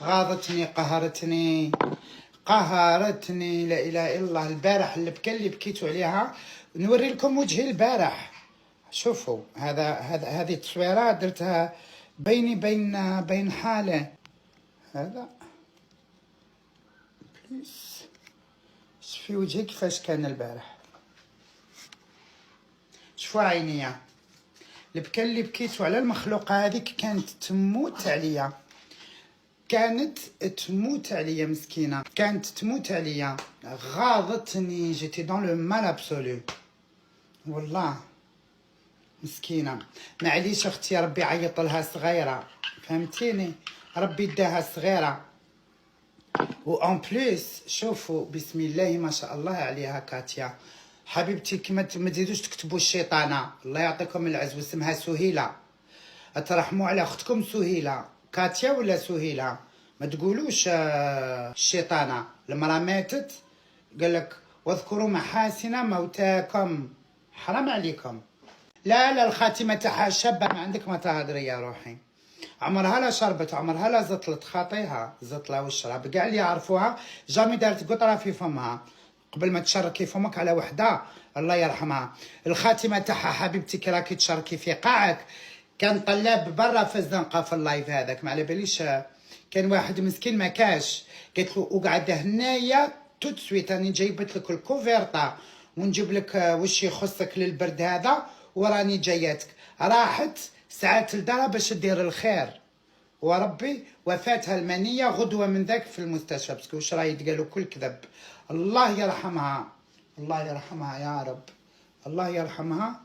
غاضتني قهرتني قهرتني، لا اله الا الله. البارح اللبكه اللي بكيتوا عليها نوري لكم وجهي البارح. شوفوا هذه التصويره درتها بيني بين حاله. هذا بليس شوفي وجهي كيفاش كان البارح. شوفوا عينيا البكا اللي بكيتو على المخلوقه هذيك كانت تموت عليا، كانت تموت عليا مسكينه، كانت تموت عليا. غاضتني، جيتي دون لو مال ابسولو والله مسكينه. معليش اختي، ربي عيط لها صغيره، فهمتيني؟ ربي داها صغيره. و اون بليس شوفوا بسم الله ما شاء الله عليها كاتيا حبيبتي، كما ما تزيدوش تكتبوا الشيطانه. الله يعطيكم العز. واسمها سهيله، اترحموا على اختكم سهيله. كاتيا ولا سهيله؟ ما تقولوش الشيطانه. المراه ماتت قال لك واذكروا محاسن موتاكم، حرام عليكم. لا الخاتمه تاعها شابه، ما عندك ما تهضري يا روحي. عمرها لا شربت، عمرها لا زطلت، خاطيها زطله والشراب كاع اللي يعرفوها جامي دارت قطره في فمها قبل ما تشركي فمك على وحده الله يرحمها. الخاتمه تاعها حبيبتي كي راكي تشركي في قاعك. كان طلاب برا في الزنقه في اللايف هذاك، ما على باليش كان واحد مسكين ما كاش، قالت له وقعد هنايا توت سويت راني جايبت لك الكوفيرطا ونجيب لك واش يخصك للبرد هذا وراني جاياتك. راحت ساعات لدارها باش دير الخير، وربي وفاتها المنيه غدوه من ذاك في المستشفى، باسكو واش راه يتقالوا كل كذب. الله يرحمها، الله يرحمها يا رب، الله يرحمها.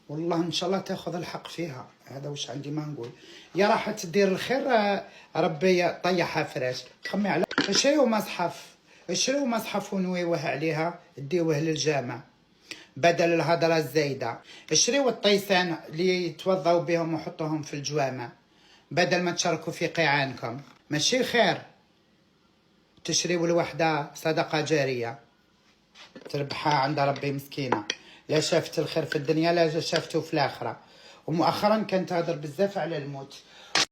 والله ان شاء الله تاخذ الحق فيها. هذا واش عندي ما نقول. يا راحت تدير الخير ربي يطيحها فراش. خمي على شريو مصحف، شريو مصحف ونويوه عليها ديوه للجامع بدل الهضره الزايده. شريو الطيسان اللي يتوضاو بهم وحطوهم في الجوامع بدل ما تشاركوا في قيعانكم. ماشي خير تشريو الوحده صدقه جاريه تربحها عند ربي مسكينه. لا شافت الخير في الدنيا لا شافته في الاخره. ومؤخرا كانت تهضر بزاف على الموت.